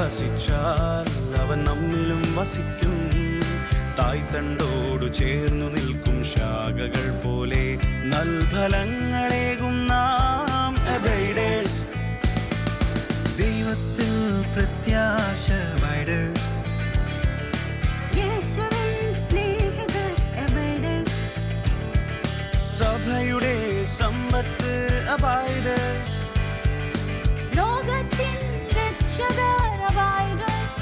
വസിച്ചാൽ അവൻ നമ്മിലും വസിക്കും. തായ്തണ്ടോടു ചേർന്നു നിൽക്കും ശാഖകൾ പോലെ നൽഫലങ്ങളേകും നാം അബൈഡേഴ്സ്. ദൈവത്തിൽ പ്രത്യാശ അബൈഡേഴ്സ്. സഭയുടെ സമ്പത്ത് അബൈഡേഴ്സ്. ലോകത്തിൻ രക്ഷകർ അബൈഡേഴ്സ്.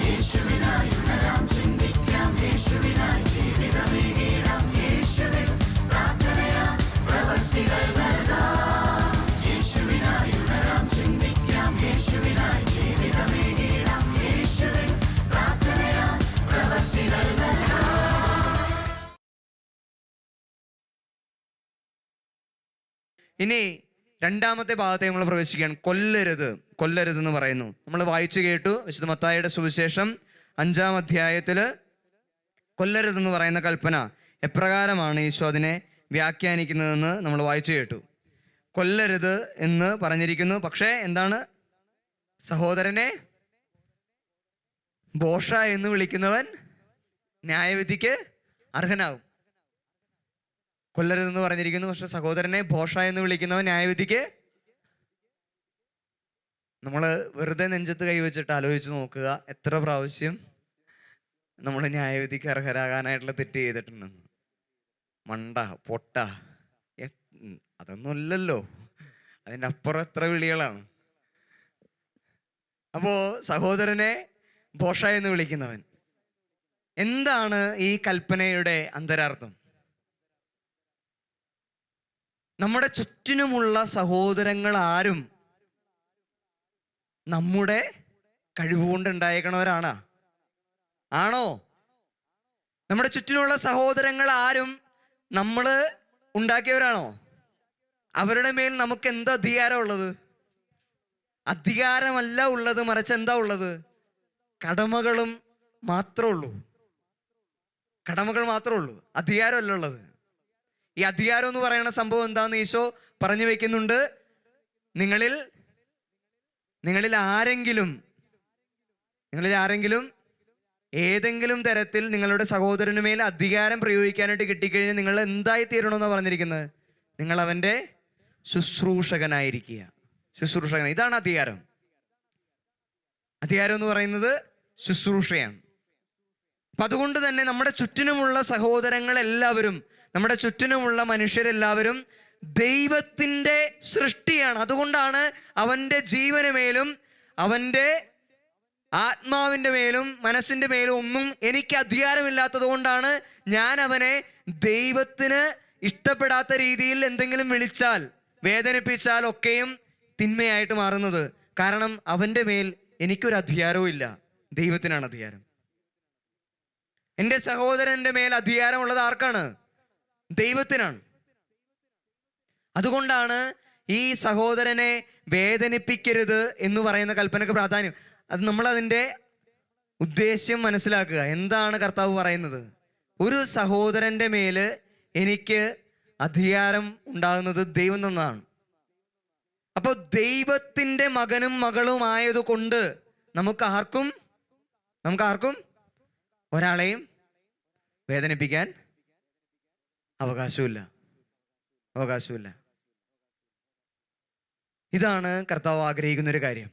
യേശുവിനായി ഉണരാം, ചിന്തിക്കാം, യേശുവിനായി ജീവിതമേകിടാം, യേശുവിൽ പ്രാർത്ഥനയാൽ പ്രവൃത്തികൾ നൽകാം. യേശുവിനായി ഉണരാം, ചിന്തിക്കാം, യേശുവിനായി ജീവിതമേകിടാം, യേശുവിൽ പ്രാർത്ഥനയാൽ പ്രവൃത്തികൾ നൽകാം. ഇനി രണ്ടാമത്തെ ഭാഗത്തെ നമ്മൾ പ്രവേശിക്കുകയാണ്. കൊല്ലരുത്, കൊല്ലരുത് എന്ന് പറയുന്നു. നമ്മൾ വായിച്ചു കേട്ടു വിശുദ്ധ മത്തായിയുടെ സുവിശേഷം 5-ാം അധ്യായത്തിൽ കൊല്ലരുതെന്ന് പറയുന്ന കൽപ്പന എപ്രകാരമാണ് ഈശോ അതിനെ വ്യാഖ്യാനിക്കുന്നതെന്ന് നമ്മൾ വായിച്ചു കേട്ടു. കൊല്ലരുത് എന്ന് പറഞ്ഞിരിക്കുന്നു. പക്ഷേ എന്താണ്? സഹോദരനെ ബോഷ എന്ന് വിളിക്കുന്നവൻ ന്യായവിധിക്ക് അർഹനാകും. കൊല്ലരുതെന്ന് പറഞ്ഞിരിക്കുന്നു, പക്ഷെ സഹോദരനെ ഭോഷ എന്ന് വിളിക്കുന്നവൻ ന്യായവിധിക്ക്. നമ്മൾ വെറുതെ നെഞ്ചത്ത് കൈവച്ചിട്ട് ആലോചിച്ച് നോക്കുക, എത്ര പ്രാവശ്യം നമ്മൾ ന്യായവിധിക്ക് അർഹരാകാനായിട്ടുള്ള തെറ്റ് ചെയ്തിട്ടുണ്ടെന്ന്. മണ്ട, പൊട്ട, അതൊന്നുമല്ലല്ലോ, അതിൻ്റെ അപ്പുറം എത്ര വിളികളാണ്. അപ്പോ സഹോദരനെ ഭോഷ എന്ന് വിളിക്കുന്നവൻ, എന്താണ് ഈ കൽപ്പനയുടെ അന്തരാർത്ഥം? നമ്മുടെ ചുറ്റിനുമുള്ള സഹോദരങ്ങൾ ആരും നമ്മുടെ കഴിവുകൊണ്ട് ഉണ്ടായേക്കണവരാണ്? ആണോ? നമ്മുടെ ചുറ്റിനുള്ള സഹോദരങ്ങൾ ആരും നമ്മൾ ഉണ്ടാക്കിയവരാണോ? അവരുടെ മേൽ നമുക്ക് എന്താ അധികാരം ഉള്ളത്? അധികാരമല്ല ഉള്ളത്, മറിച്ച് എന്താ ഉള്ളത്? കടമകളും മാത്രമേ ഉള്ളൂ. കടമകൾ മാത്രമേ ഉള്ളൂ, അധികാരമല്ല ഉള്ളത്. ഈ അധികാരം എന്ന് പറയുന്ന സംഭവം എന്താണെന്ന് ഈശോ പറഞ്ഞു വെക്കുന്നുണ്ട്. നിങ്ങളിൽ ആരെങ്കിലും ഏതെങ്കിലും തരത്തിൽ നിങ്ങളുടെ സഹോദരന് മേൽ അധികാരം പ്രയോഗിക്കാനായിട്ട് കിട്ടിക്കഴിഞ്ഞാൽ നിങ്ങൾ എന്തായി തീരണമെന്നാണ് പറഞ്ഞിരിക്കുന്നത്? നിങ്ങൾ അവൻ്റെ ശുശ്രൂഷകനായിരിക്കുക. ശുശ്രൂഷകൻ, ഇതാണ് അധികാരം. അധികാരം എന്ന് പറയുന്നത് ശുശ്രൂഷയാണ്. അപ്പം അതുകൊണ്ട് തന്നെ നമ്മുടെ ചുറ്റിനുമുള്ള സഹോദരങ്ങളെല്ലാവരും, നമ്മുടെ ചുറ്റിനുമുള്ള മനുഷ്യരെല്ലാവരും ദൈവത്തിൻ്റെ സൃഷ്ടിയാണ്. അതുകൊണ്ടാണ് അവൻ്റെ ജീവന് മേലും അവൻ്റെ ആത്മാവിൻ്റെ മേലും മനസ്സിൻ്റെ മേലും ഒന്നും എനിക്ക് അധികാരമില്ലാത്തത് കൊണ്ടാണ് ഞാൻ അവനെ ദൈവത്തിന് ഇഷ്ടപ്പെടാത്ത രീതിയിൽ എന്തെങ്കിലും വിളിച്ചാൽ, വേദനിപ്പിച്ചാൽ ഒക്കെയും തിന്മയായിട്ട് മാറുന്നത്. കാരണം അവൻ്റെ മേൽ എനിക്കൊരു അധികാരവും ഇല്ല, ദൈവത്തിനാണ് അധികാരം. എൻ്റെ സഹോദരൻ്റെ മേൽ അധികാരമുള്ളത് ആർക്കാണ്? ദൈവത്തിനാണ്. അതുകൊണ്ടാണ് ഈ സഹോദരനെ വേദനിപ്പിക്കരുത് എന്ന് പറയുന്ന കൽപ്പനക്ക് പ്രാധാന്യം. അത് നമ്മളതിൻ്റെ ഉദ്ദേശ്യം മനസ്സിലാക്കുക. എന്താണ് കർത്താവ് പറയുന്നത്? ഒരു സഹോദരൻ്റെ മേൽ എനിക്ക് അധികാരം ഉണ്ടാകുന്നത് ദൈവം തന്നതാണ്. അപ്പോൾ ദൈവത്തിൻ്റെ മകനും മകളുമായത് കൊണ്ട് നമുക്ക് ആർക്കും ഒരാളെയും വേദനിപ്പിക്കാൻ അവകാശമില്ല. ഇതാണ് കർത്താവ് ആഗ്രഹിക്കുന്ന ഒരു കാര്യം.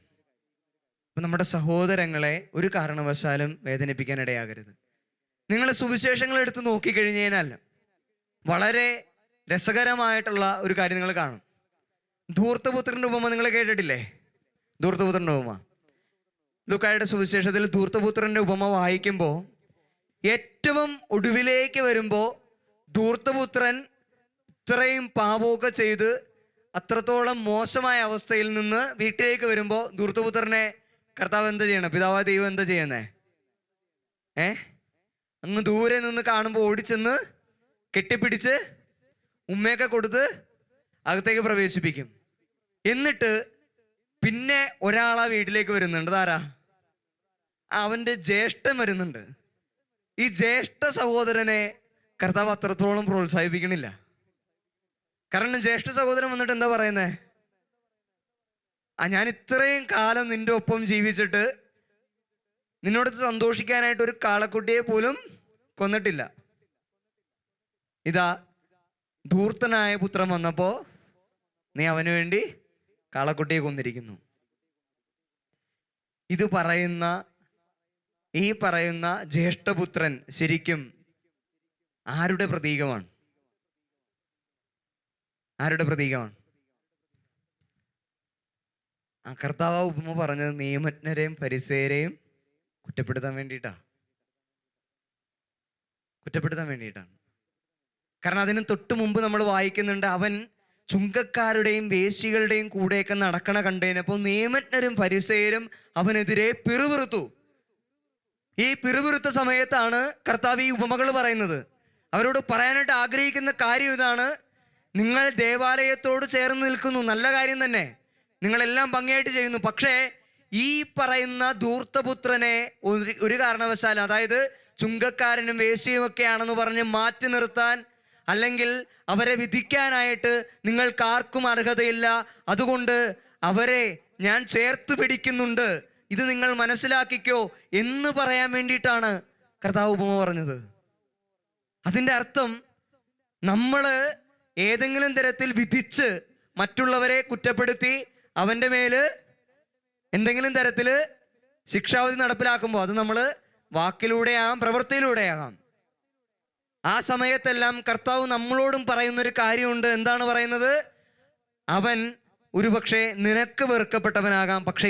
അപ്പം നമ്മുടെ സഹോദരങ്ങളെ ഒരു കാരണവശാലും വേദനിപ്പിക്കാൻ ഇടയാകരുത്. നിങ്ങൾ സുവിശേഷങ്ങൾ എടുത്ത് നോക്കിക്കഴിഞ്ഞാൽ വളരെ രസകരമായിട്ടുള്ള ഒരു കാര്യം നിങ്ങൾ കാണും. ധൂർത്തപുത്രൻ്റെ ഉപമ നിങ്ങൾ കേട്ടിട്ടില്ലേ? ധൂർത്തപുത്രൻ്റെ ഉപമ, ലൂക്കായുടെ സുവിശേഷത്തിൽ ധൂർത്തപുത്രൻ്റെ ഉപമ വായിക്കുമ്പോൾ ഏറ്റവും ഒടുവിലേക്ക് വരുമ്പോൾ ധൂർത്തപുത്രൻ ഇത്രയും പാപമൊക്കെ ചെയ്ത് അത്രത്തോളം മോശമായ അവസ്ഥയിൽ നിന്ന് വീട്ടിലേക്ക് വരുമ്പോൾ ധൂർത്തപുത്രനെ കർത്താവ് എന്താ ചെയ്യണം? പിതാവായ ദൈവം എന്താ ചെയ്യുന്നേ? അങ്ങ് ദൂരെ നിന്ന് കാണുമ്പോൾ ഓടിച്ചെന്ന് കെട്ടിപ്പിടിച്ച് ഉമ്മയൊക്കെ കൊടുത്ത് അകത്തേക്ക് പ്രവേശിപ്പിക്കും. എന്നിട്ട് പിന്നെ ഒരാളാ വീട്ടിലേക്ക് വരുന്നുണ്ട്. അതാരാ? അവൻ്റെ ജ്യേഷ്ഠൻ വരുന്നുണ്ട്. ഈ ജ്യേഷ്ഠ സഹോദരനെ കർത്താവ് അത്രത്തോളം പ്രോത്സാഹിപ്പിക്കണില്ല. കാരണം ജ്യേഷ്ഠ സഹോദരൻ വന്നിട്ട് എന്താ പറയുന്നേ? ഞാൻ ഇത്രയും കാലം നിന്റെ ഒപ്പം ജീവിച്ചിട്ട് നിന്നോട് സന്തോഷിക്കാനായിട്ട് ഒരു കാളക്കുട്ടിയെ പോലും കൊന്നിട്ടില്ല. ഇതാ ധൂർത്തനായ പുത്രൻ വന്നപ്പോ നീ അവന് വേണ്ടി കാളക്കുട്ടിയെ കൊന്നിരിക്കുന്നു. ഈ പറയുന്ന ജ്യേഷ്ഠപുത്രൻ ശരിക്കും ആരുടെ പ്രതീകമാണ്? ആരുടെ പ്രതീകമാണ്? കർത്താവ് ഉപമ പറഞ്ഞത് നിയമജ്ഞരെയും ഫരിസേയരെയും കുറ്റപ്പെടുത്താൻ വേണ്ടിയിട്ടാണ്. കാരണം അതിന് തൊട്ട് മുമ്പ് നമ്മൾ വായിക്കുന്നുണ്ട്, അവൻ ചുങ്കക്കാരുടെയും വേശ്യകളുടെയും കൂടെയൊക്കെ നടക്കണ കണ്ടതിനപ്പോൾ നിയമജ്ഞരും ഫരിസേയരും അവനെതിരെ പിറുപിറുത്തു. ഈ പിറുപിറുത്ത സമയത്താണ് കർത്താവ് ഈ ഉപമകൾ പറയുന്നത്. അവരോട് പറയാനായിട്ട് ആഗ്രഹിക്കുന്ന കാര്യം ഇതാണ്: നിങ്ങൾ ദേവാലയത്തോട് ചേർന്ന് നിൽക്കുന്നു, നല്ല കാര്യം തന്നെ, നിങ്ങളെല്ലാം ഭംഗിയായിട്ട് ചെയ്യുന്നു. പക്ഷേ ഈ പറയുന്ന ധൂർത്തപുത്രനെ ഒരു കാരണവശാൽ, അതായത് ചുങ്കക്കാരനും വേശ്യയും ഒക്കെയാണെന്ന് പറഞ്ഞ് മാറ്റി നിർത്താൻ അല്ലെങ്കിൽ അവരെ വിധിക്കാനായിട്ട് നിങ്ങൾക്കാർക്കും അർഹതയില്ല. അതുകൊണ്ട് അവരെ ഞാൻ ചേർത്ത് പിടിക്കുന്നുണ്ട്, ഇത് നിങ്ങൾ മനസ്സിലാക്കിക്കോ എന്ന് പറയാൻ വേണ്ടിയിട്ടാണ് കർത്താവ് ഉപമ പറഞ്ഞത്. അതിൻ്റെ അർത്ഥം നമ്മൾ ഏതെങ്കിലും തരത്തിൽ വിധിച്ച് മറ്റുള്ളവരെ കുറ്റപ്പെടുത്തി അവൻ്റെ മേൽ എന്തെങ്കിലും തരത്തിൽ ശിക്ഷാവിധി നടപ്പിലാക്കുമ്പോൾ, അത് നമ്മൾ വാക്കിലൂടെയാകാം പ്രവൃത്തിയിലൂടെയാകാം, ആ സമയത്തെല്ലാം കർത്താവ് നമ്മളോടും പറയുന്നൊരു കാര്യമുണ്ട്. എന്താണ് പറയുന്നത്? അവൻ ഒരുപക്ഷെ നിനക്ക് വെറുക്കപ്പെട്ടവനാകാം, പക്ഷെ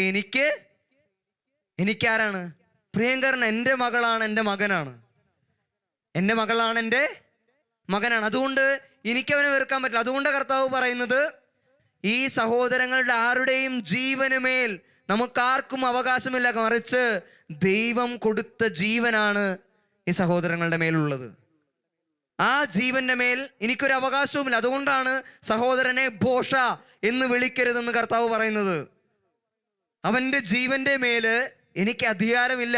എനിക്കാരാണ് പ്രിയങ്കരൻ? എൻ്റെ മകളാണ്, എൻ്റെ മകനാണ്, എൻ്റെ മകളാണ്, എൻ്റെ മകനാണ്. അതുകൊണ്ട് എനിക്കവനെ വെറുക്കാൻ പറ്റില്ല. അതുകൊണ്ട് കർത്താവ് പറയുന്നത്, ഈ സഹോദരങ്ങളുടെ ആരുടെയും ജീവനുമേൽ നമുക്കാർക്കും അവകാശമില്ല, മറിച്ച് ദൈവം കൊടുത്ത ജീവനാണ് ഈ സഹോദരങ്ങളുടെ മേലുള്ളത്. ആ ജീവന്റെ മേൽ എനിക്കൊരു അവകാശവുമില്ല. അതുകൊണ്ടാണ് സഹോദരനെ ഭോഷ എന്ന് വിളിക്കരുതെന്ന് കർത്താവ് പറയുന്നത്. അവൻ്റെ ജീവന്റെ മേല് എനിക്ക് അധികാരമില്ല,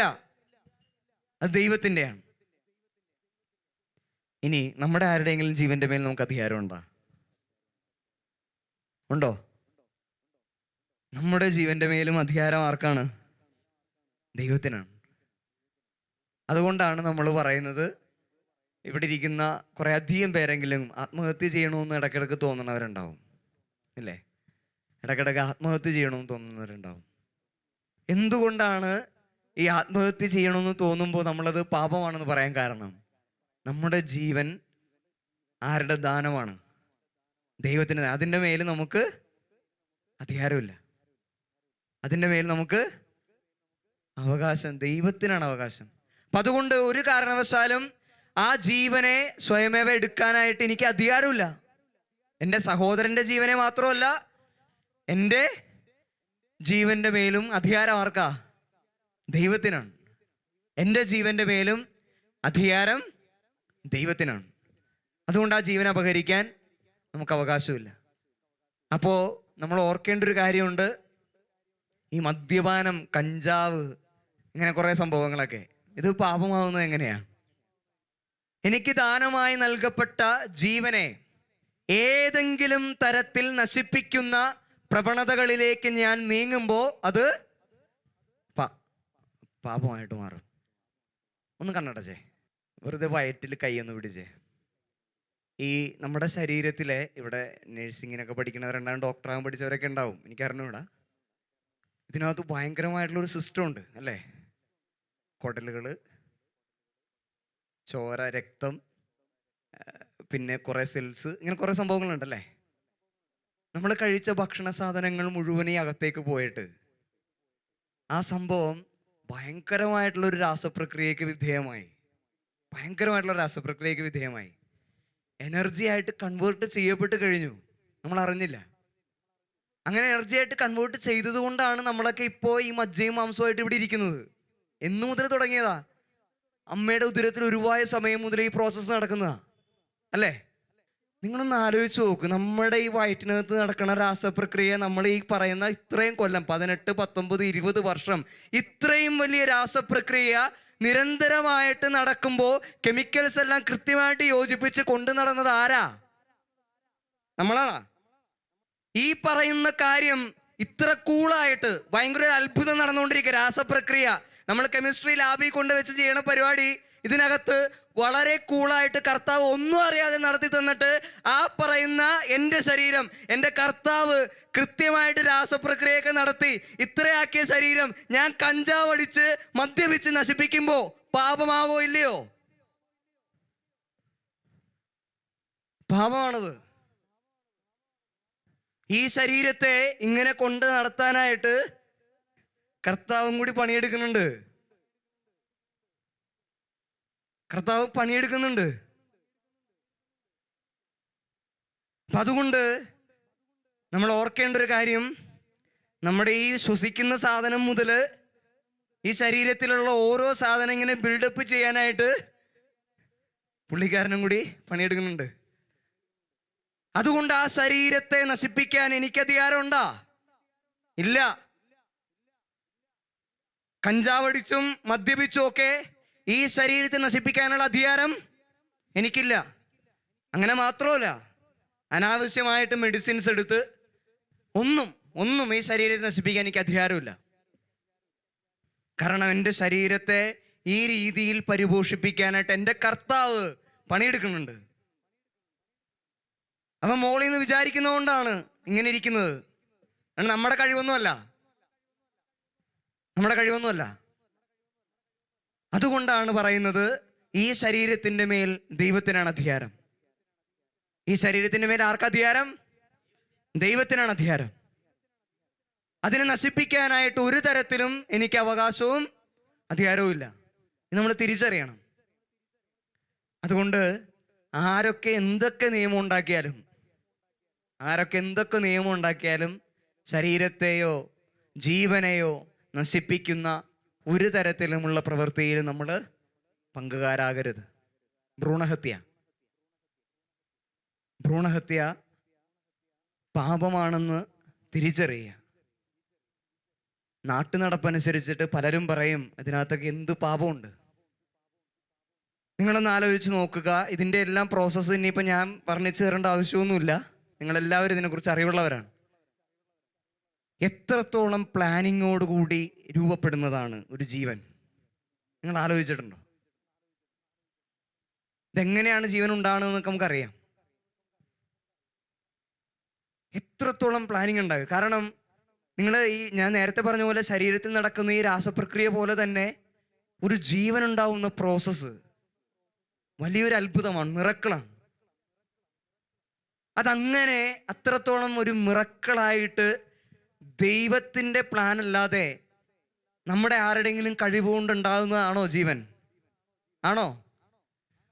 അത് ദൈവത്തിൻ്റെയാണ്. ഇനി നമ്മുടെ ആരുടെയെങ്കിലും ജീവന്റെ മേൽ നമുക്ക് അധികാരം ഉണ്ടോ? നമ്മുടെ ജീവന്റെ മേലും അധികാരം ആർക്കാണ്? ദൈവത്തിനാണ്. അതുകൊണ്ടാണ് നമ്മൾ പറയുന്നത്, ഇവിടെ ഇരിക്കുന്ന കുറേ അധികം പേരെങ്കിലും ആത്മഹത്യ ചെയ്യണമെന്ന് ഇടയ്ക്കിടയ്ക്ക് തോന്നുന്നവരുണ്ടാവും, ഇല്ലേ? ഇടയ്ക്കിടയ്ക്ക് ആത്മഹത്യ ചെയ്യണമെന്ന് തോന്നുന്നവരുണ്ടാവും. എന്തുകൊണ്ടാണ് ഈ ആത്മഹത്യ ചെയ്യണമെന്ന് തോന്നുമ്പോൾ നമ്മളത് പാപമാണെന്ന് പറയാൻ കാരണം? നമ്മുടെ ജീവൻ ആരുടെ ദാനമാണ്? ദൈവത്തിന്. അതിൻ്റെ മേൽ നമുക്ക് അധികാരമില്ല, അതിൻ്റെ മേൽ നമുക്ക് അവകാശം ദൈവത്തിനാണ് അവകാശം. അപ്പം അതുകൊണ്ട് ഒരു കാരണവശാലും ആ ജീവനെ സ്വയമേവ എടുക്കാനായിട്ട് എനിക്ക് അധികാരമില്ല. എൻ്റെ സഹോദരൻ്റെ ജീവനെ മാത്രമല്ല, എൻ്റെ ജീവന്റെ മേലും അധികാരം ആർക്കാ? ദൈവത്തിനാണ്. എൻ്റെ ജീവന്റെ മേലും അധികാരം ദൈവത്തിനാണ്. അതുകൊണ്ട് ആ ജീവൻ അപഹരിക്കാൻ നമുക്ക് അവകാശമില്ല. അപ്പോൾ നമ്മൾ ഓർക്കേണ്ട ഒരു കാര്യമുണ്ട്, ഈ മദ്യപാനം, കഞ്ചാവ്, ഇങ്ങനെ കുറേ സംഭവങ്ങളൊക്കെ ഇത് പാപമാവുന്നത് എങ്ങനെയാണ്? എനിക്ക് ദാനമായി നൽകപ്പെട്ട ജീവനെ ഏതെങ്കിലും തരത്തിൽ നശിപ്പിക്കുന്ന പ്രവണതകളിലേക്ക് ഞാൻ നീങ്ങുമ്പോൾ അത് പാപമായിട്ട് മാറും. ഒന്ന് കണ്ണടച്ചേ, വെറുതെ വയറ്റിൽ കൈയൊന്ന് പിടിച്ചേ. ഈ നമ്മുടെ ശരീരത്തിലെ, ഇവിടെ നഴ്സിങ്ങിനൊക്കെ പഠിക്കുന്നവരുണ്ടാവും, ഡോക്ടറാകാൻ പഠിച്ചവരൊക്കെ ഉണ്ടാവും, എനിക്കറിഞ്ഞൂടാ. ഇതിനകത്ത് ഭയങ്കരമായിട്ടുള്ളൊരു സിസ്റ്റം ഉണ്ട് അല്ലേ? കുടലുകൾ, ചോര, രക്തം, പിന്നെ കുറേ സെൽസ്, ഇങ്ങനെ കുറേ സംഭവങ്ങളുണ്ടല്ലേ? നമ്മൾ കഴിച്ച ഭക്ഷണ സാധനങ്ങൾ മുഴുവൻ ഈ അകത്തേക്ക് പോയിട്ട് ആ സംഭവം ഭയങ്കരമായിട്ടുള്ളൊരു രാസപ്രക്രിയക്ക് വിധേയമായി എനർജി ആയിട്ട് കൺവേർട്ട് ചെയ്യപ്പെട്ട് കഴിഞ്ഞു, നമ്മൾ അറിഞ്ഞില്ല. അങ്ങനെ എനർജി ആയിട്ട് കൺവേർട്ട് ചെയ്തത് കൊണ്ടാണ് നമ്മളൊക്കെ ഇപ്പോൾ ഈ മജ്ജയും മാംസവുമായിട്ട് ഇവിടെ ഇരിക്കുന്നത്. എന്നു മുതൽ തുടങ്ങിയതാ? അമ്മയുടെ ഉദരത്തിൽ ഉരുവായ സമയം മുതൽ ഈ പ്രോസസ്സ് നടക്കുന്നതാ അല്ലേ? നിങ്ങളൊന്ന് ആലോചിച്ച് നോക്ക്, നമ്മുടെ ഈ വയറ്റിനകത്ത് നടക്കുന്ന രാസപ്രക്രിയ, നമ്മൾ ഈ പറയുന്ന ഇത്രയും കൊല്ലം, 18, 19, 20 വർഷം, ഇത്രയും വലിയ രാസപ്രക്രിയ നിരന്തരമായിട്ട് നടക്കുമ്പോൾ കെമിക്കൽസ് എല്ലാം കൃത്യമായിട്ട് യോജിപ്പിച്ച് കൊണ്ടു നടന്നത് ആരാ? നമ്മളാണോ? ഈ പറയുന്ന കാര്യം ഇത്ര കൂളായിട്ട് ഭയങ്കര ഒരു അത്ഭുതം നടന്നുകൊണ്ടിരിക്കുക, രാസപ്രക്രിയ. നമ്മൾ കെമിസ്ട്രി ലാബിൽ കൊണ്ടുവച്ച് ചെയ്യണ പരിപാടി ഇതിനകത്ത് വളരെ കൂളായിട്ട് കർത്താവ് ഒന്നും അറിയാതെ നടത്തി തന്നിട്ട് ആ പറയുന്ന എൻ്റെ ശരീരം, എൻ്റെ കർത്താവ് കൃത്യമായിട്ട് രാസപ്രക്രിയയൊക്കെ നടത്തി ഇത്രയാക്കിയ ശരീരം ഞാൻ കഞ്ചാവ് അടിച്ച് മദ്യപിച്ച് നശിപ്പിക്കുമ്പോൾ പാപമാവോ ഇല്ലയോ? പാപമാണത്. ഈ ശരീരത്തെ ഇങ്ങനെ കൊണ്ട് നടത്താനായിട്ട് കർത്താവും കൂടി പണിയെടുക്കുന്നുണ്ട്. അപ്പൊ അതുകൊണ്ട് നമ്മൾ ഓർക്കേണ്ട ഒരു കാര്യം, നമ്മുടെ ഈ ശ്വസിക്കുന്ന സാധനം മുതൽ ഈ ശരീരത്തിലുള്ള ഓരോ സാധനം ഇങ്ങനെ ബിൽഡപ്പ് ചെയ്യാനായിട്ട് പുള്ളിക്കാരനും കൂടി പണിയെടുക്കുന്നുണ്ട്. അതുകൊണ്ട് ആ ശരീരത്തെ നശിപ്പിക്കാൻ എനിക്ക് അധികാരമുണ്ടോ? ഇല്ല. കഞ്ചാവടിച്ചും മദ്യപിച്ചും ഒക്കെ ഈ ശരീരത്തെ നശിപ്പിക്കാനുള്ള അധികാരം എനിക്കില്ല. അങ്ങനെ മാത്രമല്ല, അനാവശ്യമായിട്ട് മെഡിസിൻസ് എടുത്ത് ഒന്നും ഈ ശരീരത്തെ നശിപ്പിക്കാൻ എനിക്ക് അധികാരമില്ല. കാരണം എൻ്റെ ശരീരത്തെ ഈ രീതിയിൽ പരിപോഷിപ്പിക്കാനായിട്ട് എൻ്റെ കർത്താവ് പണിയെടുക്കുന്നുണ്ട്. അവൻ മോളിൽ നിന്ന് വിചാരിക്കുന്നതുകൊണ്ടാണ് ഇങ്ങനെ ഇരിക്കുന്നത്. നമ്മുടെ കഴിവൊന്നുമല്ല. അതുകൊണ്ടാണ് പറയുന്നത്, ഈ ശരീരത്തിൻ്റെ മേൽ ദൈവത്തിനാണ് അധികാരം. ഈ ശരീരത്തിൻ്റെ മേൽ ആർക്കാ അധികാരം? ദൈവത്തിനാണ് അധികാരം. അതിനെ നശിപ്പിക്കാനായിട്ട് ഒരു തരത്തിലും എനിക്ക് അവകാശവും അധികാരവും ഇല്ല. ഇത് നമ്മൾ തിരിച്ചറിയണം. അതുകൊണ്ട് ആരൊക്കെ എന്തൊക്കെ നിയമം ഉണ്ടാക്കിയാലും ശരീരത്തെയോ ജീവനെയോ നശിപ്പിക്കുന്ന ഒരു തരത്തിലുമുള്ള പ്രവൃത്തിയിൽ നമ്മൾ പങ്കുകാരാകരുത്. ഭ്രൂണഹത്യ പാപമാണെന്ന് തിരിച്ചറിയുക. നാട്ടുനടപ്പനുസരിച്ചിട്ട് പലരും പറയും ഇതിനകത്തൊക്കെ എന്ത് പാപമുണ്ട്. നിങ്ങളൊന്ന് ആലോചിച്ച് നോക്കുക. ഇതിൻ്റെ എല്ലാം പ്രോസസ്സ് ഇനിയിപ്പോൾ ഞാൻ വർണ്ണിച്ചു തരേണ്ട ആവശ്യമൊന്നുമില്ല. നിങ്ങളെല്ലാവരും ഇതിനെക്കുറിച്ച് അറിവുള്ളവരാണ്. എത്രത്തോളം പ്ലാനിങ്ങോടുകൂടി രൂപപ്പെടുന്നതാണ് ഒരു ജീവൻ, നിങ്ങൾ ആലോചിച്ചിട്ടുണ്ടോ? ഇതെങ്ങനെയാണ് ജീവൻ ഉണ്ടാകുന്നതെന്നൊക്കെ നമുക്കറിയാം. എത്രത്തോളം പ്ലാനിങ് ഉണ്ടാകും. കാരണം ഞാൻ നേരത്തെ പറഞ്ഞ പോലെ ശരീരത്തിൽ നടക്കുന്ന ഈ രാസപ്രക്രിയ പോലെ തന്നെ ഒരു ജീവൻ ഉണ്ടാവുന്ന പ്രോസസ്സ് വലിയൊരു അത്ഭുതമാണ്, മിറക്കിളാണ്. അതങ്ങനെ അത്രത്തോളം ഒരു മിറക്കിളായിട്ട് ദൈവത്തിൻ്റെ പ്ലാൻ അല്ലാതെ നമ്മുടെ ആരുടെയെങ്കിലും കഴിവുകൊണ്ടുണ്ടാകുന്നതാണോ ജീവൻ? ആണോ?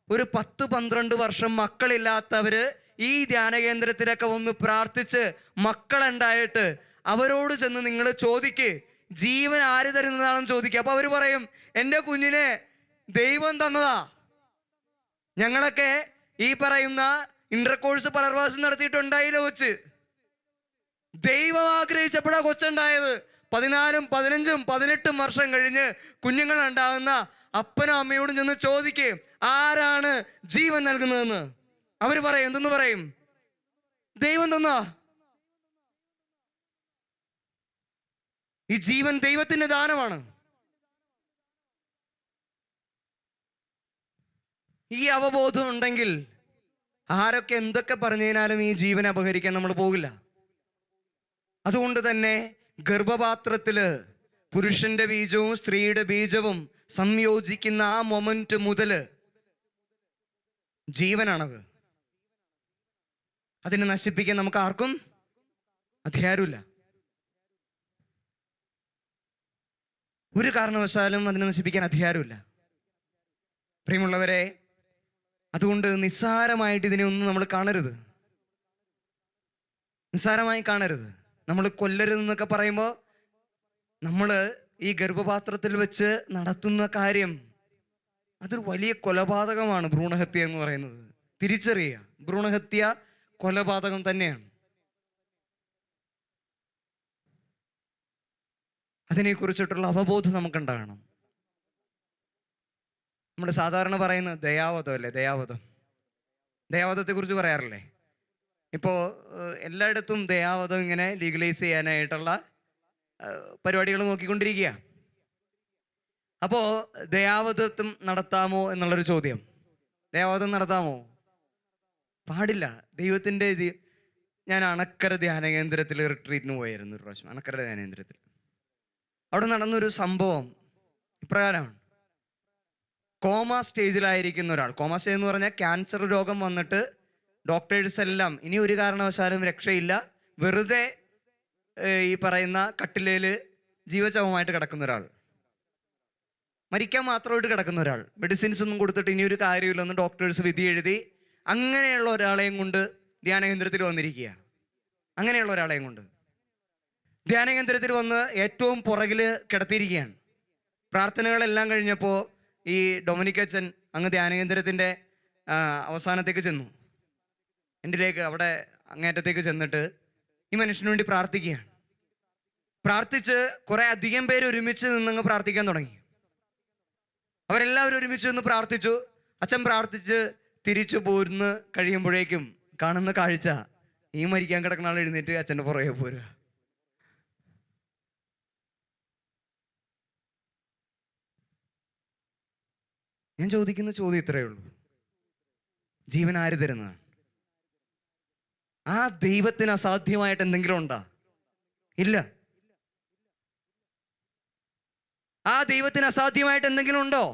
ഒരു 10-12 വർഷം മക്കളില്ലാത്തവര് ഈ ധ്യാന കേന്ദ്രത്തിലൊക്കെ ഒന്ന് പ്രാർത്ഥിച്ച് മക്കളുണ്ടായിട്ട് അവരോട് ചെന്ന് നിങ്ങൾ ചോദിക്ക്, ജീവൻ ആര് തരുന്നതാണെന്ന് ചോദിക്കുക. അപ്പൊ അവര് പറയും, എൻ്റെ കുഞ്ഞിനെ ദൈവം തന്നതാ. ഞങ്ങളൊക്കെ ഈ പറയുന്ന ഇന്റർകോഴ്സ് പല പ്രാവശ്യം നടത്തിയിട്ടുണ്ടായില്ല. കൊച്ച് ദൈവം ആഗ്രഹിച്ചപ്പോഴാ കൊച്ചുണ്ടായത്. 14, 15, 18 വർഷം കഴിഞ്ഞ് കുഞ്ഞുങ്ങൾ ഉണ്ടാകുന്ന അപ്പനും അമ്മയോടും ചെന്ന് ചോദിക്ക്, ആരാണ് ജീവൻ നൽകുന്നതെന്ന്. അവര് പറയും, എന്തെന്ന് പറയും? ദൈവം തന്നാ. ഈ ജീവൻ ദൈവത്തിന്റെ ദാനമാണ്. ഈ അവബോധം ഉണ്ടെങ്കിൽ ആരൊക്കെ എന്തൊക്കെ പറഞ്ഞു കഴിഞ്ഞാലും ഈ ജീവനെ അപഹരിക്കാൻ നമ്മൾ പോകില്ല. അതുകൊണ്ട് തന്നെ ഗർഭപാത്രത്തില് പുരുഷന്റെ ബീജവും സ്ത്രീയുടെ ബീജവും സംയോജിക്കുന്ന ആ മൊമെന്റ് മുതല് ജീവനാണത്. അതിനെ നശിപ്പിക്കാൻ നമുക്ക് ആർക്കും അധികാരമില്ല. ഒരു കാരണവശാലും അതിനെ നശിപ്പിക്കാൻ അധികാരമില്ല. പ്രിയമുള്ളവരെ, അതുകൊണ്ട് നിസ്സാരമായിട്ട് ഇതിനെ ഒന്നും നമ്മൾ കാണരുത്. നിസ്സാരമായി കാണരുത്. നമ്മൾ കൊല്ലരുതെന്നൊക്കെ പറയുമ്പോൾ നമ്മൾ ഈ ഗർഭപാത്രത്തിൽ വെച്ച് നടത്തുന്ന കാര്യം അതൊരു വലിയ കൊലപാതകമാണ്. ഭ്രൂണഹത്യ എന്ന് പറയുന്നത് തിരിച്ചറിയുക. ഭ്രൂണഹത്യ കൊലപാതകം തന്നെയാണ്. അതിനെക്കുറിച്ചിട്ടുള്ള അവബോധം നമുക്കുണ്ടാകണം. നമ്മൾ സാധാരണ പറയുന്ന ദയാവധം അല്ലേ? ദയാവധത്തെ കുറിച്ച് പറയാറില്ലേ? ഇപ്പോൾ എല്ലായിടത്തും ദയാവധം ഇങ്ങനെ ലീഗലൈസ് ചെയ്യാനായിട്ടുള്ള പരിപാടികൾ നോക്കിക്കൊണ്ടിരിക്കുക. അപ്പോൾ ദയാവധത്വം നടത്താമോ എന്നുള്ളൊരു ചോദ്യം. ദയാവധം നടത്താമോ? പാടില്ല. ദൈവത്തിൻ്റെ ഞാൻ അണക്കര ധ്യാന കേന്ദ്രത്തിൽ റിട്രീറ്റിന് പോയായിരുന്നു ഒരു പ്രാവശ്യം. അണക്കര ധ്യാന കേന്ദ്രത്തിൽ അവിടെ നടന്നൊരു സംഭവം ഇപ്രകാരമാണ്. കോമ സ്റ്റേജിലായിരിക്കുന്ന ഒരാൾ, കോമ സ്റ്റേജ് എന്ന് പറഞ്ഞാൽ ക്യാൻസർ രോഗം വന്നിട്ട് ഡോക്ടേഴ്സ് എല്ലാം ഇനി ഒരു കാരണവശാലും രക്ഷയില്ല, വെറുതെ ഈ പറയുന്ന കട്ടിലേൽ ജീവചവമായിട്ട് കിടക്കുന്ന ഒരാൾ, മരിക്കാൻ മാത്രമായിട്ട് കിടക്കുന്ന ഒരാൾ, മെഡിസിൻസ് ഒന്നും കൊടുത്തിട്ട് ഇനി ഒരു കാര്യമില്ലെന്ന് ഡോക്ടേഴ്സ് വിധി എഴുതി അങ്ങനെയുള്ള ഒരാളെയും കൊണ്ട് ധ്യാനകേന്ദ്രത്തിൽ വന്നിരിക്കുക. അങ്ങനെയുള്ള ഒരാളെയും കൊണ്ട് ധ്യാനകേന്ദ്രത്തിൽ വന്ന് ഏറ്റവും പുറകിൽ കിടത്തിയിരിക്കുകയാണ്. പ്രാർത്ഥനകളെല്ലാം കഴിഞ്ഞപ്പോൾ ഈ ഡൊമിനിക് അച്ഛൻ അങ്ങ് ധ്യാനകേന്ദ്രത്തിൻ്റെ അവസാനത്തേക്ക് ചെന്നു. എൻ്റെലേക്ക് അവിടെ അങ്ങേറ്റത്തേക്ക് ചെന്നിട്ട് ഈ മനുഷ്യന് വേണ്ടി പ്രാർത്ഥിക്കുകയാണ്. പ്രാർത്ഥിച്ച് കുറേ അധികം പേര് ഒരുമിച്ച് നിന്നങ്ങ് പ്രാർത്ഥിക്കാൻ തുടങ്ങി. അവരെല്ലാവരും ഒരുമിച്ച് നിന്ന് പ്രാർത്ഥിച്ചു. അച്ഛൻ പ്രാർത്ഥിച്ച് തിരിച്ചു പോരുന്ന് കഴിയുമ്പോഴേക്കും കാണുന്ന കാഴ്ച, ഈ മരിക്കാൻ കിടക്കുന്ന ആൾ എഴുന്നേറ്റ് അച്ഛൻ്റെ പുറകെ പോരുക. ഞാൻ ചോദിക്കുന്ന ചോദ്യം ഇത്രയേ ഉള്ളൂ, ജീവൻ ആര് തരുന്നതാണ്? ആ ദൈവത്തിന് അസാധ്യമായിട്ട് എന്തെങ്കിലും ഉണ്ടോ? ഇല്ല. ആ ദൈവത്തിന് അസാധ്യമായിട്ട് എന്തെങ്കിലും ഉണ്ടോ?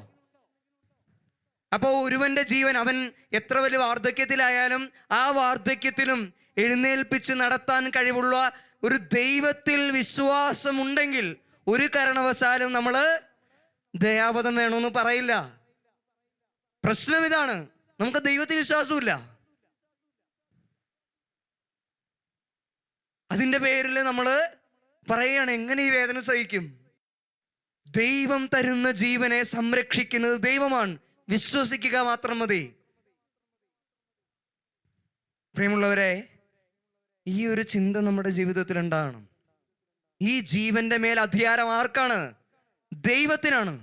അപ്പോൾ ഒരുവന്റെ ജീവൻ, അവൻ എത്ര വലിയ വാർദ്ധക്യത്തിലായാലും ആ വാർദ്ധക്യത്തിലും എഴുന്നേൽപ്പിച്ച് നടത്താൻ കഴിവുള്ള ഒരു ദൈവത്തിൽ വിശ്വാസമുണ്ടെങ്കിൽ ഒരു കാരണവശാലും നമ്മൾ ദയാവധം വേണമെന്ന് പറയില്ല. പ്രശ്നം ഇതാണ്, നമുക്ക് ദൈവത്തിൽ വിശ്വാസമില്ല. അതിൻ്റെ പേരിൽ നമ്മൾ പറയുകയാണ്, എങ്ങനെ ഈ വേദന സഹിക്കും? ദൈവം തരുന്ന ജീവനെ സംരക്ഷിക്കുന്നത് ദൈവമാണ്. വിശ്വസിക്കുക മാത്രം മതി. പ്രിയമുള്ളവരെ, ഈ ഒരു ചിന്ത നമ്മുടെ ജീവിതത്തിൽ ഉണ്ടാകണം. ഈ ജീവന്റെ മേൽ അധികാരം ആർക്കാണ്? ദൈവത്തിനാണ്.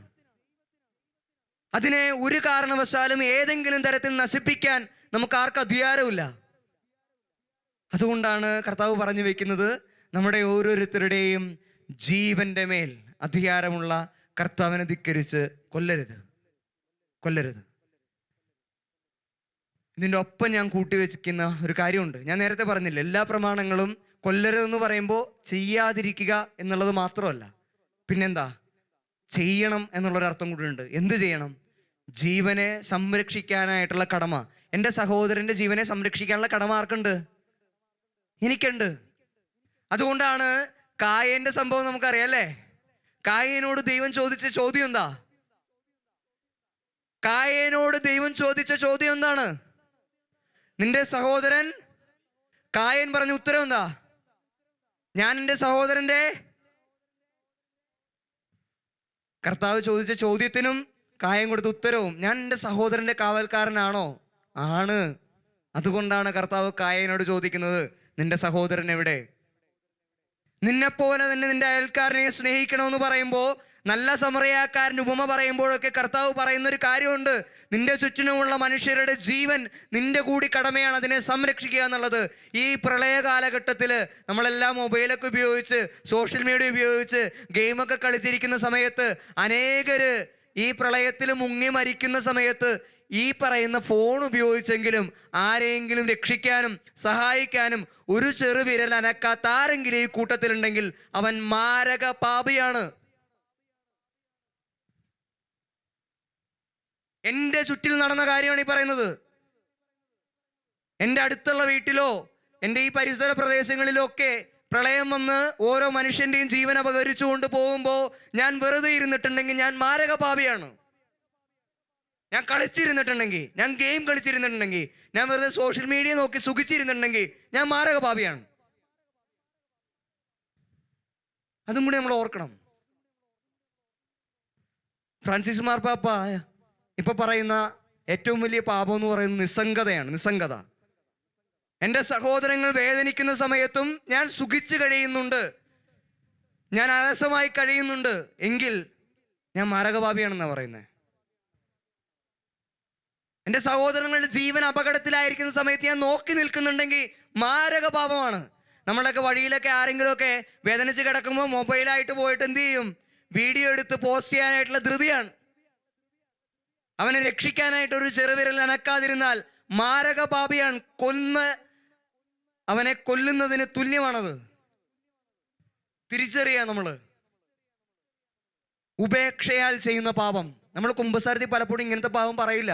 അതിനെ ഒരു കാരണവശാലും ഏതെങ്കിലും തരത്തിൽ നശിപ്പിക്കാൻ നമുക്ക് ആർക്കും അധികാരമില്ല. അതുകൊണ്ടാണ് കർത്താവ് പറഞ്ഞു വെക്കുന്നത്, നമ്മുടെ ഓരോരുത്തരുടെയും ജീവന്റെ മേൽ അധികാരമുള്ള കർത്താവിനെ ധിക്കരിച്ച് കൊല്ലരുത്. ഇതിൻ്റെ ഒപ്പം ഞാൻ കൂട്ടിവെക്കുന്ന ഒരു കാര്യമുണ്ട്. ഞാൻ നേരത്തെ പറഞ്ഞില്ല, എല്ലാ പ്രമാണങ്ങളും കൊല്ലരുതെന്ന് പറയുമ്പോൾ ചെയ്യാതിരിക്കുക എന്നുള്ളത് മാത്രമല്ല, പിന്നെന്താ, ചെയ്യണം എന്നുള്ളൊരർത്ഥം കൂടിയുണ്ട്. എന്ത് ചെയ്യണം? ജീവനെ സംരക്ഷിക്കാനായിട്ടുള്ള കടമ. എൻ്റെ സഹോദരൻ്റെ ജീവനെ സംരക്ഷിക്കാനുള്ള കടമ ആർക്കുണ്ട്? എനിക്കുണ്ട്. അതുകൊണ്ടാണ് കായേൻ്റെ സംഭവം നമുക്കറിയാം അല്ലേ? കായേനോട് ദൈവം ചോദിച്ച ചോദ്യം എന്താ? കായേനോട് ദൈവം ചോദിച്ച ചോദ്യം എന്താണ്? നിന്റെ സഹോദരൻ. കായൻ പറഞ്ഞ ഉത്തരം എന്താ? ഞാൻ എൻ്റെ സഹോദരൻ്റെ. കർത്താവ് ചോദിച്ച ചോദ്യത്തിനും കായൻ കൊടുത്ത ഉത്തരവും, ഞാൻ എൻ്റെ സഹോദരൻ്റെ കാവൽക്കാരനാണോ? ആണ്. അതുകൊണ്ടാണ് കർത്താവ് കായനോട് ചോദിക്കുന്നത്, നിന്റെ സഹോദരൻ എവിടെ? നിന്നെപ്പോലെ തന്നെ നിന്റെ അയൽക്കാരനെ സ്നേഹിക്കണമെന്ന് പറയുമ്പോൾ, നല്ല സമറിയാക്കാരൻ്റെ ഉപമ പറയുമ്പോഴൊക്കെ കർത്താവ് പറയുന്നൊരു കാര്യമുണ്ട്, നിന്റെ ചുറ്റിനുമുള്ള മനുഷ്യരുടെ ജീവൻ നിന്റെ കൂടി കടമയാണ് അതിനെ സംരക്ഷിക്കുക എന്നുള്ളത്. ഈ പ്രളയ കാലഘട്ടത്തിൽ നമ്മളെല്ലാം മൊബൈലൊക്കെ ഉപയോഗിച്ച് സോഷ്യൽ മീഡിയ ഉപയോഗിച്ച് ഗെയിമൊക്കെ കളിച്ചിരിക്കുന്ന സമയത്ത് അനേകര് ഈ പ്രളയത്തിൽ മുങ്ങി മരിക്കുന്ന സമയത്ത് ഈ പറയുന്ന ഫോൺ ഉപയോഗിച്ചെങ്കിലും ആരെയെങ്കിലും രക്ഷിക്കാനും സഹായിക്കാനും ഒരു ചെറുവിരൽ അനക്കാത്ത ആരെങ്കിലും ഈ കൂട്ടത്തിലുണ്ടെങ്കിൽ അവൻ മാരക പാപിയാണ്. എൻ്റെ ചുറ്റിൽ നടന്ന കാര്യമാണ് ഈ പറയുന്നത്. എൻ്റെ അടുത്തുള്ള വീട്ടിലോ എൻ്റെ ഈ പരിസര പ്രദേശങ്ങളിലോ ഒക്കെ പ്രളയം വന്ന് ഓരോ മനുഷ്യൻ്റെയും ജീവൻ അപകരിച്ചുകൊണ്ട് പോകുമ്പോൾ ഞാൻ വെറുതെ ഇരുന്നിട്ടുണ്ടെങ്കിൽ ഞാൻ മാരക പാപിയാണ്. ഞാൻ കളിച്ചിരുന്നിട്ടുണ്ടെങ്കിൽ, ഞാൻ ഗെയിം കളിച്ചിരുന്നിട്ടുണ്ടെങ്കിൽ, ഞാൻ വെറുതെ സോഷ്യൽ മീഡിയ നോക്കി സുഖിച്ചിരുന്നിട്ടുണ്ടെങ്കിൽ ഞാൻ മാരക പാപിയാണ്. അതും കൂടി നമ്മൾ ഓർക്കണം. ഫ്രാൻസിസ് മാർപ്പാപ്പ ഇപ്പൊ പറയുന്ന ഏറ്റവും വലിയ പാപം എന്ന് പറയുന്നത് നിസ്സംഗതയാണ്. നിസ്സംഗത. എൻ്റെ സഹോദരങ്ങൾ വേദനിക്കുന്ന സമയത്തും ഞാൻ സുഖിച്ച് കഴിയുന്നുണ്ട്, ഞാൻ അലസമായി കഴിയുന്നുണ്ട് എങ്കിൽ ഞാൻ മാരകപാപിയാണെന്നാണ് പറയുന്നത്. എൻ്റെ സഹോദരങ്ങളുടെ ജീവൻ അപകടത്തിലായിരിക്കുന്ന സമയത്ത് ഞാൻ നോക്കി നിൽക്കുന്നുണ്ടെങ്കിൽ മാരക പാപമാണ്. നമ്മളൊക്കെ വഴിയിലൊക്കെ ആരെങ്കിലുമൊക്കെ വേദനിച്ച് കിടക്കുമ്പോൾ മൊബൈലായിട്ട് പോയിട്ട് എന്ത് ചെയ്യും? വീഡിയോ എടുത്ത് പോസ്റ്റ് ചെയ്യാനായിട്ടുള്ള ധൃതിയാണ്. അവനെ രക്ഷിക്കാനായിട്ട് ഒരു ചെറുവിരൽ അനക്കാതിരുന്നാൽ മാരക പാപിയാണ്. അവനെ കൊല്ലുന്നതിന് തുല്യമാണത്. തിരിച്ചറിയാം. നമ്മൾ ഉപേക്ഷയാൽ ചെയ്യുന്ന പാപം. നമ്മൾ കുമ്പസാരത്തിൽ പലപ്പോഴും ഇങ്ങനത്തെ പാപം പറയില്ല,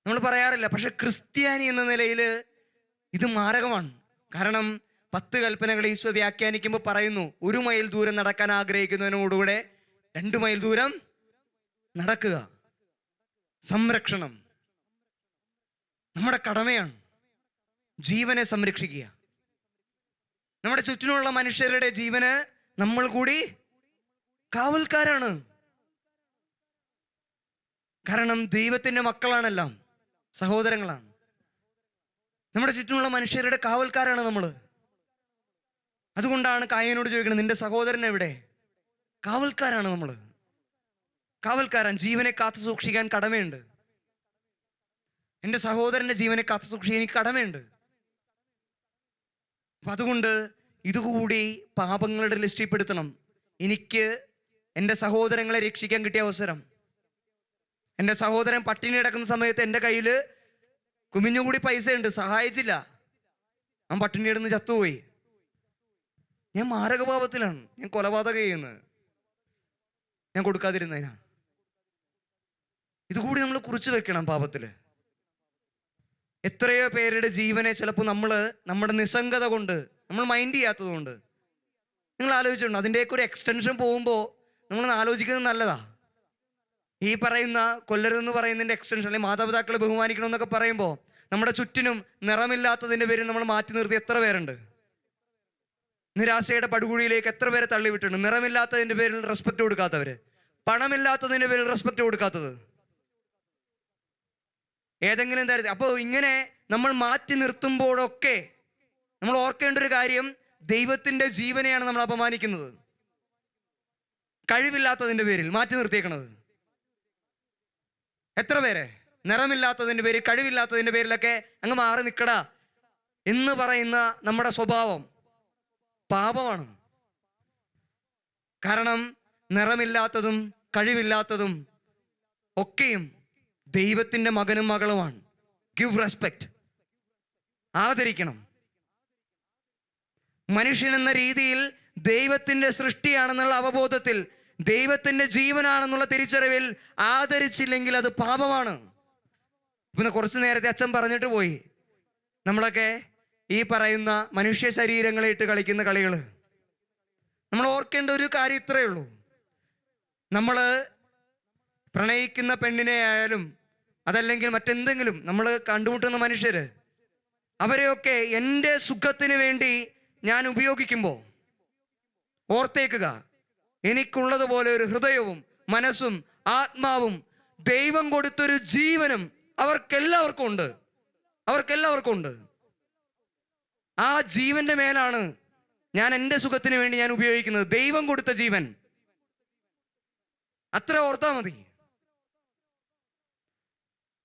നമ്മൾ പറയാറില്ല. പക്ഷെ ക്രിസ്ത്യാനി എന്ന നിലയിൽ ഇത് മാരകമാണ്. കാരണം 10 കൽപ്പനകൾ ഈശോ വ്യാഖ്യാനിക്കുമ്പോൾ പറയുന്നു, 1 മൈൽ ദൂരം നടക്കാൻ ആഗ്രഹിക്കുന്നതിനോടുകൂടെ 2 മൈൽ ദൂരം നടക്കുക. സംരക്ഷണം നമ്മുടെ കടമയാണ്. ജീവനെ സംരക്ഷിക്കുക. നമ്മുടെ ചുറ്റിനുള്ള മനുഷ്യരുടെ ജീവന് നമ്മൾ കൂടി കാവൽക്കാരാണ്. കാരണം ദൈവത്തിൻ്റെ മക്കളാണെല്ലാം, സഹോദരങ്ങളാണ്. നമ്മുടെ ചുറ്റിനുള്ള മനുഷ്യരുടെ കാവൽക്കാരാണ് നമ്മൾ. അതുകൊണ്ടാണ് കായനോട് ചോദിക്കുന്നത്, നിന്റെ സഹോദരൻ എവിടെ? കാവൽക്കാരാണ് നമ്മൾ. കാവൽക്കാരൻ. ജീവനെ കാത്തു സൂക്ഷിക്കാൻ കടമയുണ്ട്. എൻ്റെ സഹോദരൻ്റെ ജീവനെ കാത്തു സൂക്ഷിക്കാൻ എനിക്ക് കടമയുണ്ട്. അപ്പം അതുകൊണ്ട് ഇതുകൂടി പാപങ്ങളുടെ ലിസ്റ്റിൽ പെടുത്തണം. എനിക്ക് എൻ്റെ സഹോദരങ്ങളെ രക്ഷിക്കാൻ കിട്ടിയ അവസരം. എൻ്റെ സഹോദരൻ പട്ടിണി കിടക്കുന്ന സമയത്ത് എൻ്റെ കയ്യിൽ കുമിഞ്ഞുകൂടി പൈസ ഉണ്ട്, സഹായിച്ചില്ല, അവൻ പട്ടിണി കിടന്ന് ചത്തുപോയി. ഞാൻ മാരകപാപത്തിലാണ്, ഞാൻ കൊലപാതകം ചെയ്യുന്നത്, ഞാൻ കൊടുക്കാതിരുന്നതിനാ. ഇതുകൂടി നമ്മൾ കുറിച്ച് വെക്കണം പാപത്തിൽ. എത്രയോ പേരുടെ ജീവനെ ചിലപ്പോൾ നമ്മുടെ നിസ്സംഗത കൊണ്ട്, നമ്മൾ മൈൻഡ് ചെയ്യാത്തത് കൊണ്ട്. നിങ്ങൾ ആലോചിച്ചിട്ടുണ്ടോ? അതിൻ്റെയൊക്കെ ഒരു എക്സ്റ്റൻഷൻ പോകുമ്പോൾ നമ്മളൊന്ന് ആലോചിക്കുന്നത് നല്ലതാ. ഈ പറയുന്ന കൊല്ലരുതെന്ന് പറയുന്നതിൻ്റെ എക്സ്റ്റൻഷൻ, അല്ലെങ്കിൽ മാതാപിതാക്കളെ ബഹുമാനിക്കണം എന്നൊക്കെ പറയുമ്പോൾ നമ്മുടെ ചുറ്റിനും നിറമില്ലാത്തതിൻ്റെ പേരിൽ നമ്മൾ മാറ്റി നിർത്തി എത്ര പേരുണ്ട്? നിരാശയുടെ പടുകുഴിയിലേക്ക് എത്ര പേരെ തള്ളിവിട്ടുണ്ട്? നിറമില്ലാത്തതിൻ്റെ പേരിൽ റെസ്പെക്റ്റ് കൊടുക്കാത്തവർ, പണമില്ലാത്തതിൻ്റെ പേരിൽ റെസ്പെക്റ്റ് കൊടുക്കാത്തത്, ഏതെങ്കിലും തരത്തിൽ. അപ്പോൾ ഇങ്ങനെ നമ്മൾ മാറ്റി നിർത്തുമ്പോഴൊക്കെ നമ്മൾ ഓർക്കേണ്ട ഒരു കാര്യം, ദൈവത്തിൻ്റെ ജീവനെയാണ് നമ്മൾ അപമാനിക്കുന്നത്. കഴിവില്ലാത്തതിൻ്റെ പേരിൽ മാറ്റി നിർത്തിയേക്കണത് എത്ര പേരെ? നിറമില്ലാത്തതിൻ്റെ പേരിൽ, കഴിവില്ലാത്തതിൻ്റെ പേരിലൊക്കെ അങ്ങ് മാറി നിൽക്കടാ എന്ന് പറയുന്ന നമ്മുടെ സ്വഭാവം പാപമാണ്. കാരണം നിറമില്ലാത്തതും കഴിവില്ലാത്തതും ഒക്കെയും ദൈവത്തിൻ്റെ മകനും മകളുമാണ്. ഗിവ് റെസ്പെക്റ്റ്, ആദരിക്കണം. മനുഷ്യൻ എന്ന രീതിയിൽ ദൈവത്തിൻ്റെ സൃഷ്ടിയാണെന്നുള്ള അവബോധത്തിൽ, ദൈവത്തിൻ്റെ ജീവനാണെന്നുള്ള തിരിച്ചറിവിൽ ആദരിച്ചില്ലെങ്കിൽ അത് പാപമാണ്. പിന്നെ കുറച്ച് നേരത്തെ അച്ഛൻ പറഞ്ഞിട്ട് പോയി, നമ്മളൊക്കെ ഈ പറയുന്ന മനുഷ്യ ശരീരങ്ങളെ ഇട്ട് കളിക്കുന്ന കളികൾ. നമ്മൾ ഓർക്കേണ്ട ഒരു കാര്യം ഇത്രയേ ഉള്ളൂ. നമ്മൾ പ്രണയിക്കുന്ന പെണ്ണിനെ ആയാലും അതല്ലെങ്കിൽ മറ്റെന്തെങ്കിലും നമ്മൾ കണ്ടുമുട്ടുന്ന മനുഷ്യർ, അവരെയൊക്കെ എൻ്റെ സുഖത്തിന് വേണ്ടി ഞാൻ ഉപയോഗിക്കുമ്പോൾ ഓർത്തേക്കുക, എനിക്കുള്ളതുപോലെ ഒരു ഹൃദയവും മനസ്സും ആത്മാവും ദൈവം കൊടുത്തൊരു ജീവനും അവർക്കെല്ലാവർക്കും ഉണ്ട്. ആ ജീവന്റെ മേലാണ് ഞാൻ എൻ്റെ സുഖത്തിന് വേണ്ടി ഞാൻ ഉപയോഗിക്കുന്നത്. ദൈവം കൊടുത്ത ജീവൻ, അത്ര ഓർത്താൽ മതി.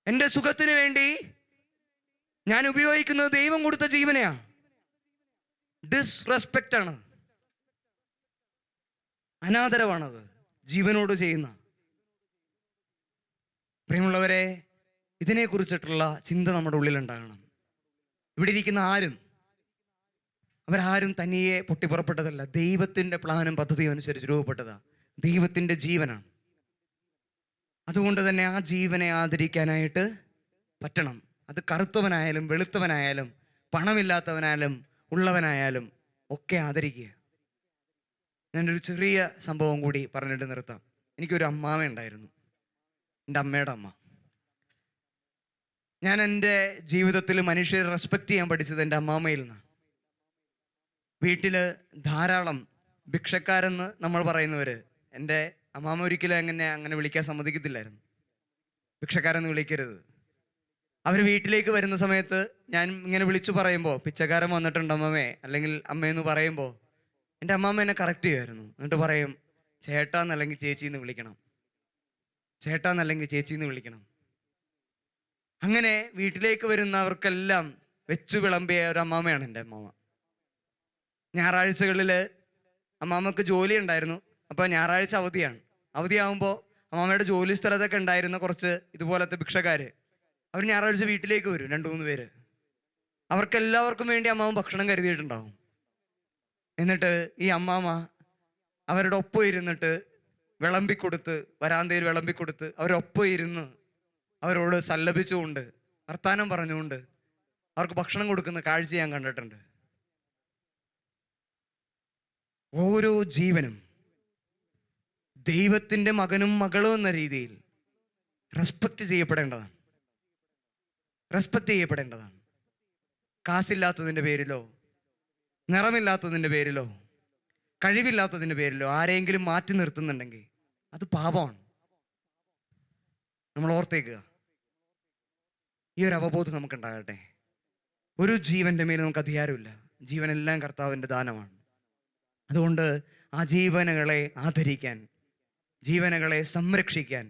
എൻ്റെ സുഖത്തിന് വേണ്ടി ഞാൻ ഉപയോഗിക്കുന്നത് ദൈവം കൊടുത്ത ജീവനെയാണ്. ഡിസ്റെസ്പെക്റ്റ് ആണ്, അനാദരവാണത് ജീവനോട് ചെയ്യുന്ന. പ്രിയമുള്ളവരെ, ഇതിനെക്കുറിച്ചിട്ടുള്ള ചിന്ത നമ്മുടെ ഉള്ളിലുണ്ടാകണം. ഇവിടെ ഇരിക്കുന്ന അവരാരും തനിയെ പൊട്ടിപ്പുറപ്പെട്ടതല്ല. ദൈവത്തിൻ്റെ പ്ലാനും പദ്ധതിയും അനുസരിച്ച് രൂപപ്പെട്ടതാ. ദൈവത്തിൻ്റെ ജീവനാണ്. അതുകൊണ്ട് തന്നെ ആ ജീവനെ ആദരിക്കാനായിട്ട് പറ്റണം. അത് കറുത്തവനായാലും വെളുത്തവനായാലും പണമില്ലാത്തവനായാലും ഉള്ളവനായാലും ഒക്കെ ആദരിക്കുക. ഞാനൊരു ചെറിയ സംഭവം കൂടി പറഞ്ഞിട്ട് നിർത്താം. എനിക്കൊരു അമ്മാമ ഉണ്ടായിരുന്നു, എൻ്റെ അമ്മയുടെ അമ്മ. ഞാൻ എൻ്റെ ജീവിതത്തിൽ മനുഷ്യരെ റെസ്പെക്റ്റ് ചെയ്യാൻ പഠിച്ചത് എൻ്റെ അമ്മാമ്മയിൽ നിന്നാണ്. വീട്ടിൽ ധാരാളം ഭിക്ഷക്കാരെന്ന് നമ്മൾ പറയുന്നവർ, എൻ്റെ അമ്മാമ്മ ഒരിക്കലും അങ്ങനെ വിളിക്കാൻ സമ്മതിക്കത്തില്ലായിരുന്നു. ഭിക്ഷക്കാരെന്ന് വിളിക്കരുത്. അവർ വീട്ടിലേക്ക് വരുന്ന സമയത്ത് ഞാൻ ഇങ്ങനെ വിളിച്ചു പറയുമ്പോൾ, പിച്ചക്കാരൻ വന്നിട്ടുണ്ട് അമ്മമ്മേ അല്ലെങ്കിൽ അമ്മയെന്ന് പറയുമ്പോൾ, എൻ്റെ അമ്മാമ്മ എന്നെ കറക്റ്റ് ചെയ്യുമായിരുന്നു. എന്നിട്ട് പറയും, ചേട്ടാന്ന് അല്ലെങ്കിൽ ചേച്ചി എന്ന് വിളിക്കണം. ചേട്ടാന്നല്ലെങ്കിൽ ചേച്ചി എന്ന് വിളിക്കണം. അങ്ങനെ വീട്ടിലേക്ക് വരുന്നവർക്കെല്ലാം വെച്ചു വിളമ്പിയ ഒരു അമ്മാമ്മയാണ് എൻ്റെ അമ്മാമ്മ. ഞായറാഴ്ചകളിൽ അമ്മാമ്മക്ക് ജോലി ഉണ്ടായിരുന്നു. അപ്പോൾ ഞായറാഴ്ച അവധിയാണ്. അവധിയാകുമ്പോൾ അമ്മാമ്മയുടെ ജോലി സ്ഥലത്തൊക്കെ ഉണ്ടായിരുന്ന കുറച്ച് ഇതുപോലത്തെ ഭിക്ഷക്കാർ അവർ ഞായറാഴ്ച വീട്ടിലേക്ക് വരും, 2-3 പേര്. അവർക്കെല്ലാവർക്കും വേണ്ടി അമ്മാമ്മ ഭക്ഷണം കരുതിയിട്ടുണ്ടാവും. എന്നിട്ട് ഈ അമ്മാമ്മ അവരുടെ ഒപ്പം ഇരുന്നിട്ട് വിളമ്പിക്കൊടുത്ത്, വരാന്തയിൽ വിളമ്പിക്കൊടുത്ത് അവരൊപ്പം ഇരുന്ന് അവരോട് സല്ലപിച്ചുകൊണ്ട് വർത്താനം പറഞ്ഞുകൊണ്ട് അവർക്ക് ഭക്ഷണം കൊടുക്കുന്ന കാഴ്ച ഞാൻ കണ്ടിട്ടുണ്ട്. ഓരോ ജീവനും ദൈവത്തിൻ്റെ മകനും മകളും എന്ന രീതിയിൽ റെസ്പെക്റ്റ് ചെയ്യപ്പെടേണ്ടതാണ്. റെസ്പെക്റ്റ് ചെയ്യപ്പെടേണ്ടതാണ്. കാശില്ലാത്തതിൻ്റെ പേരിലോ നിറമില്ലാത്തതിൻ്റെ പേരിലോ കഴിവില്ലാത്തതിൻ്റെ പേരിലോ ആരെങ്കിലും മാറ്റി നിർത്തുന്നുണ്ടെങ്കിൽ അത് പാപമാണ്. നമ്മൾ ഓർത്തേക്കുക. ഈ ഒരു അവബോധം നമുക്കുണ്ടാകട്ടെ. ഒരു ജീവൻ്റെ മേലും നമുക്ക് അധികാരമില്ല. ജീവനെല്ലാം കർത്താവിൻ്റെ ദാനമാണ്. അതുകൊണ്ട് ആ ജീവനുകളെ ആദരിക്കാൻ, ജീവനുകളെ സംരക്ഷിക്കാൻ,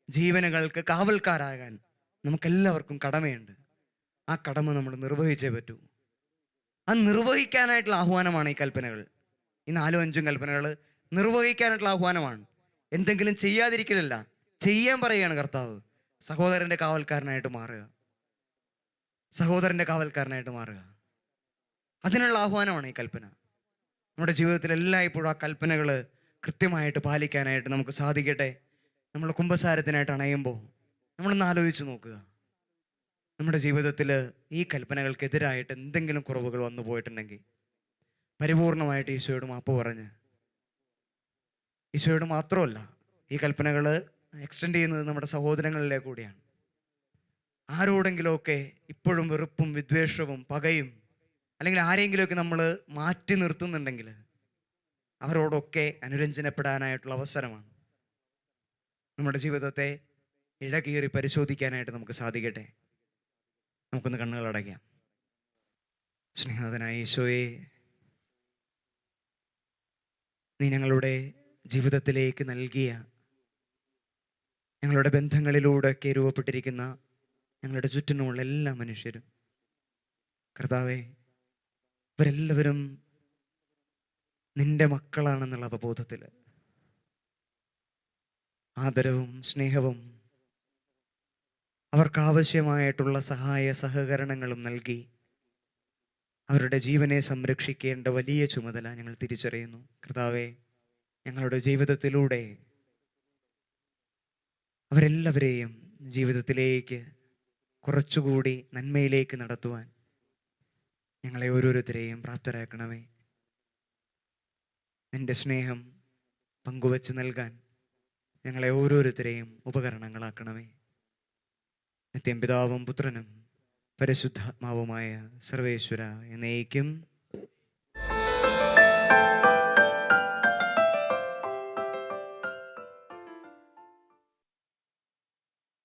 ജീവനുകൾക്ക് കാവൽക്കാരാകാൻ നമുക്കെല്ലാവർക്കും കടമയുണ്ട്. ആ കടമ നമ്മൾ നിർവഹിച്ചേ പറ്റൂ. ആ നിർവഹിക്കാനായിട്ടുള്ള ആഹ്വാനമാണ് ഈ കൽപ്പനകൾ. ഈ 4-5 കൽപ്പനകൾ നിർവഹിക്കാനായിട്ടുള്ള ആഹ്വാനമാണ്. എന്തെങ്കിലും ചെയ്യാതിരിക്കലല്ല, ചെയ്യാൻ പറയുകയാണ് കർത്താവ്. സഹോദരൻ്റെ കാവൽക്കാരനായിട്ട് മാറുക, സഹോദരൻ്റെ കാവൽക്കാരനായിട്ട് മാറുക. അതിനുള്ള ആഹ്വാനമാണ് ഈ കൽപ്പന. നമ്മുടെ ജീവിതത്തിൽ എല്ലായ്പ്പോഴും ആ കൽപ്പനകൾ കൃത്യമായിട്ട് പാലിക്കാനായിട്ട് നമുക്ക് സാധിക്കട്ടെ. നമ്മൾ കുമ്പസാരത്തിനായിട്ട് അണയുമ്പോൾ നമ്മളൊന്ന് ആലോചിച്ച് നോക്കുക. നമ്മുടെ ജീവിതത്തിൽ ഈ കൽപ്പനകൾക്കെതിരായിട്ട് എന്തെങ്കിലും കുറവുകൾ വന്നു പോയിട്ടുണ്ടെങ്കിൽ പരിപൂർണമായിട്ട് ഈശോയോട് മാപ്പ് പറഞ്ഞ്, ഈശോയോട് മാത്രമല്ല, ഈ കൽപ്പനകൾ എക്സ്റ്റെൻഡ് ചെയ്യുന്നത് നമ്മുടെ സഹോദരങ്ങളിലേക്ക് കൂടിയാണ്. ആരോടെങ്കിലുമൊക്കെ ഇപ്പോഴും വെറുപ്പും വിദ്വേഷവും പകയും അല്ലെങ്കിൽ ആരെങ്കിലുമൊക്കെ നമ്മൾ മാറ്റി നിർത്തുന്നുണ്ടെങ്കിൽ അവരോടൊക്കെ അനുരഞ്ജനപ്പെടാനായിട്ടുള്ള അവസരമാണ്. നമ്മുടെ ജീവിതത്തെ ഇഴകീറി പരിശോധിക്കാനായിട്ട് നമുക്ക് സാധിക്കട്ടെ. നമുക്കൊന്ന് കണ്ണുകൾ അടയ്ക്കാം. സ്നേഹനായ ഈശോയെ, നീ ഞങ്ങളുടെ ജീവിതത്തിലേക്ക് നൽകിയ, ഞങ്ങളുടെ ബന്ധങ്ങളിലൂടെയൊക്കെ രൂപപ്പെട്ടിരിക്കുന്ന ഞങ്ങളുടെ ചുറ്റിനുമുള്ള എല്ലാ മനുഷ്യരും, കർത്താവേ, ഇവരെല്ലാവരും നിന്റെ മക്കളാണെന്നുള്ള അവബോധത്തിൽ ആദരവും സ്നേഹവും അവർക്കാവശ്യമായിട്ടുള്ള സഹായ സഹകരണങ്ങളും നൽകി അവരുടെ ജീവനെ സംരക്ഷിക്കേണ്ട വലിയ ചുമതല ഞങ്ങൾ തിരിച്ചറിയുന്നു. കർത്താവേ, ഞങ്ങളുടെ ജീവിതത്തിലൂടെ അവരെല്ലാവരെയും ജീവിതത്തിലേക്ക് കുറച്ചുകൂടി നന്മയിലേക്ക് നടത്തുവാൻ ഞങ്ങളെ ഓരോരുത്തരെയും പ്രാപ്തരാക്കണമേ. നിന്റെ സ്നേഹം പങ്കുവച്ച് നൽകാൻ ഞങ്ങളെ ഓരോരുത്തരെയും ഉപകരണങ്ങളാക്കണമേ. നിത്യം പിതാവും പുത്രനും പരിശുദ്ധാത്മാവുമായ സർവേശ്വര എന്നേക്കും